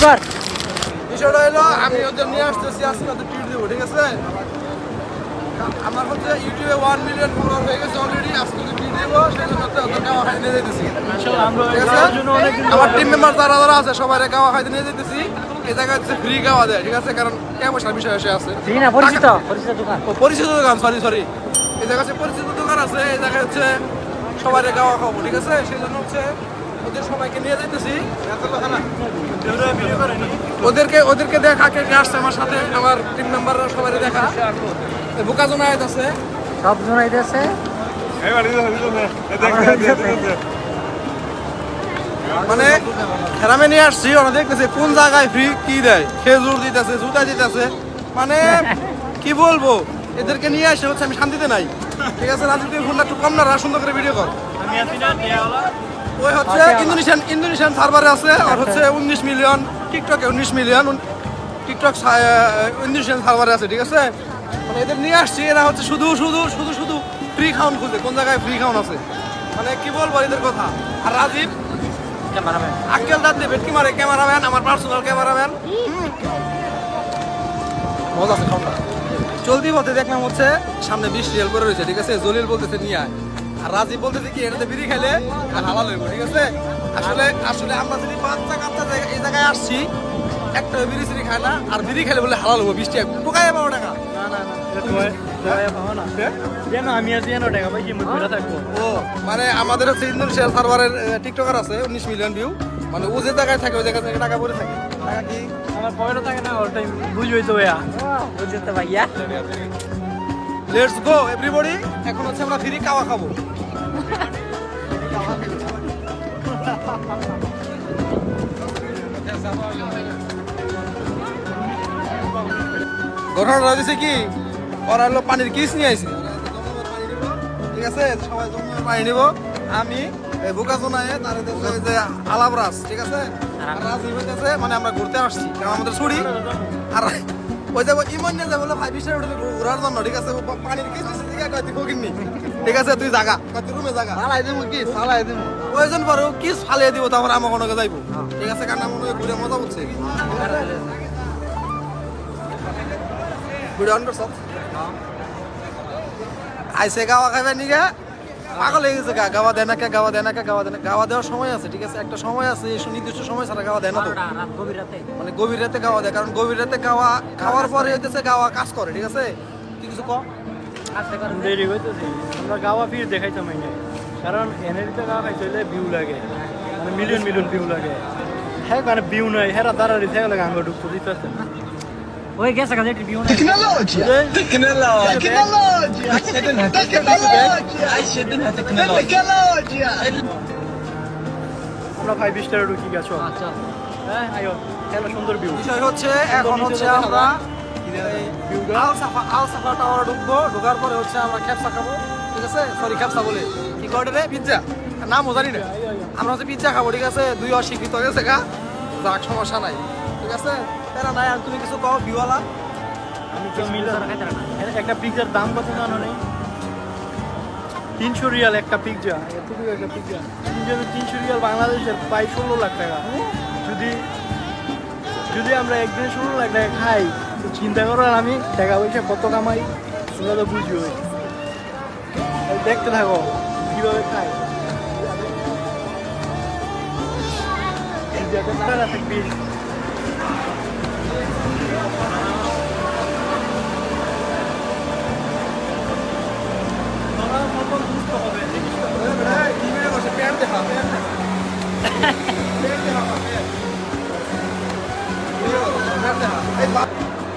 কর। বিষয়টা হলো আমি ওদের নিয়ে আসতেছি, আজকে ওদের ট্রিট দেবো, ঠিক আছে? আমার হচ্ছে ইউটিউবে 1 মিলিয়ন ফলোয়ার হয়ে গেছে অলরেডি, আজকে ওদের ট্রিট দেবো, সেই জন্য হচ্ছে ওদের গাওয়া খাইতে নিয়ে যেতেছি। আমার টিম মেম্বার যারা যারা আছে সবাই গাওয়া খাইতে নিয়ে যেতেছি। এই জায়গায় হচ্ছে ফ্রি গাওয়া দেয়, ঠিক আছে? কারণ পয়সার বিষয় এসে আছে। ফ্রি না, পরিচিত পরিচিত দোকান। ও পরিচিত দোকান, সরি। এই জায়গায় হচ্ছে পরিচিত দোকান আছে, এই জায়গায় হচ্ছে সবাই গাওয়া খাবো, ঠিক আছে? সেই জন্য হচ্ছে ওদের সবাইকে নিয়ে যেতেছি। ওদেরকে দেখা, কে কে আসছে আমার সাথে, আমার টিম মেম্বাররা সবাই দেখা। বুকা জোনায়েত আছে, সব জনাইতে আছে। মানে খেরামে নিয়ে আসছি, ওরা দেখতেছে কোন জায়গায় ফ্রি কি দেয়, খেজুর দিতেছে, জুতা দিতেছে, মানে কি বলবো, এদেরকে নিয়ে আসে হচ্ছে আমি শান্তিতে নাই, ঠিক আছে? রাজু তুই ফোনটা একটু কম না, সুন্দর করে ভিডিও কর। ওই হচ্ছে ইন্দোনেশিয়ান সার্ভারে আছে, আর হচ্ছে 19 মিলিয়ন টিকটকে, 19 মিলিয়ন টিকটক ইন্দোনেশিয়ান সার্ভারে আছে, ঠিক আছে? মানে এদের নিয়ে আসছি, এরা হচ্ছে শুধু ফ্রি খাউন খুঁজে, কোন জায়গায় ফ্রি খাউন আছে, মানে কি বলবো এদের কথা। আর রাজীব ক্যামেরাম্যান আক্কেল দাঁত দিয়ে ভেটকি মারে, ক্যামেরাম্যান, আমার পার্সোনাল ক্যামেরাম্যান। মজা আছে খাওয়া। চলতি পথে দেখলাম হচ্ছে সামনে 20 রিয়াল করে রয়েছে, ঠিক আছে? জলিল বলতেছে নিয়ে আয়, আর রাজীব বলতেছে কি এটাতে বিড়ি খাইলে হালাল হইব, ঠিক আছে? আসলে আমরা যদি 5টা এই জায়গায় আসছি, একটা বিড়ি সিড়ি খায় না, আর বিড়ি খাইলে বলে হালাল হবো 20 টাকা, টোকায় 12 টাকা। ও মানে আমাদের হচ্ছে ইন্দোনেশিয়ার সার্ভারের টিকটকার আছে 19 মিলিয়ন ভিউ, মানে ও যে জায়গায় থাকে ওই জায়গা থেকে টাকা পড়ে থাকে। টাকা কি আমার পকেটে থাকে না, ওর টাইম বুঝবই তো ভাইয়া, বুঝতে ভাইয়া। লেটস গো এভরিবডি, এখন হচ্ছে আমরা ফ্রি খাওয়া খাবো। ঘটনাটা হয়েছে কি, ওরা হলো পানির কিস নিয়ে আসছে, ঠিক আছে? সবাই পানি নিব, আমি বুকা জোনায়ে তার যে আলাবরাস, ঠিক আছে? আর রাজীব হইতেছে, মানে আমরা ঘুরতে আসছি, কারণ আমাদের ছুটি। আর ওই যে ইমন নিয়ে যাবো 5 স্টার হোটেলে ঘোরার জন্য, ঠিক আছে? পানির কিস দিচ্ছে, তুই ফকিরনি, ঠিক আছে? তুই জাগা, তুই রুমে জাগা, ফালাই দেবো কিস, ফালাই দেবো, ওইজন পরে কিস ফালিয়ে দিব, তারপর আমার কোনো যাইবো, ঠিক আছে? কারণ আমার ঘুরে মজা হচ্ছে। ভিডিও অন করছ? আইসে গাওয়া খাইবে নিগা পাগল হয়ে গেছে, গাওয়া দেয় না কে, গাওয়া দেওয়ার সময় আছে, ঠিক আছে? একটা সময় আছে, নির্দিষ্ট সময় ছাড়া গাওয়া দেয় না তো, মানে গভীর রাতে গাওয়া দেয়, কারণ গভীর রাতে খাওয়ার পরে হইতেছে গাওয়া কাজ করে, ঠিক আছে? তুই কিছু কম দেরি হইতেছে, আমরা গাওয়া ফির দেখাইতাম না, কারণ এনারিতে গাওয়া খাইতে হইলে ভিউ লাগে, মানে মিলিয়ন ভিউ লাগে। হ্যাঁ মানে ভিউ নাই, হেরা দাঁড়ারি থেকে লাগে আঙ্গ ঢুকতে দিতে আসছে। ওই গেছে কাজে একটু ভিউ না। Tecnologia. আমরা 5 স্টারে ঢুকি গেছো। আচ্ছা হ্যাঁ আইও, খেলা সুন্দর ভিউ। বিষয় হচ্ছে এখন হচ্ছে আমরা আল সাফা টাওয়ারে ঢুকবো, ঢোকার পরে হচ্ছে আমরা খেপসা খাবো, ঠিক আছে? সরি খেপসা বলে কি করে রে, পিৎজা, নামও জানি না। আমরা হচ্ছে পিৎজা খাবো, ঠিক আছে? 2 অস্বীকৃত হয়ে গেছে গা, যাক সমস্যা নাই, ঠিক আছে? প্যারা নাই। আর তুমি কিছু কও ভিউওয়ালা? আমি তো মিলার একটা পিৎজার দাম কত জানো নেই? 300 রিয়াল একটা পিৎজা, এতটুকু একটা পিৎজা 300 রিয়াল, বাংলাদেশের প্রায় 16 লাখ টাকা। যদি আমরা একদিনে 16 লাখ টাকা খাই, তো চিন্তা করো আর আমি টাকা পয়সা কত কামাই, তোমরা তো বুঝি। দেখতে থাকো কিভাবে খাই। থাকবি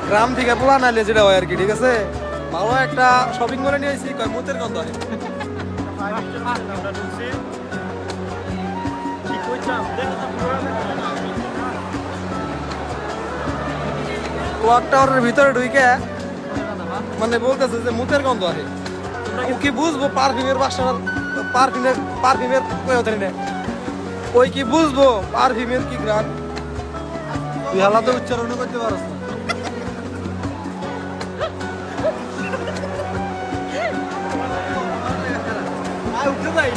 গ্রাম থেকে পোলা নাইলে যেটা হয় আর কি, ঠিক আছে? ভালো একটা শপিং করে নিয়ে আসছি, কয় মুতের গন্ধ হয়। ক্লক টাওয়ারের ভিতরে ঢুকে মানে বলতেছে যে মুতের গন্ধ আছে, ও কি বুঝবো পারফিউমের বাসার পারফিউমের ওই কি বুঝবো পারফিউমের কি গ্রান, তুই হালাতে উচ্চারণ করতে পারছ না। উঠে যাই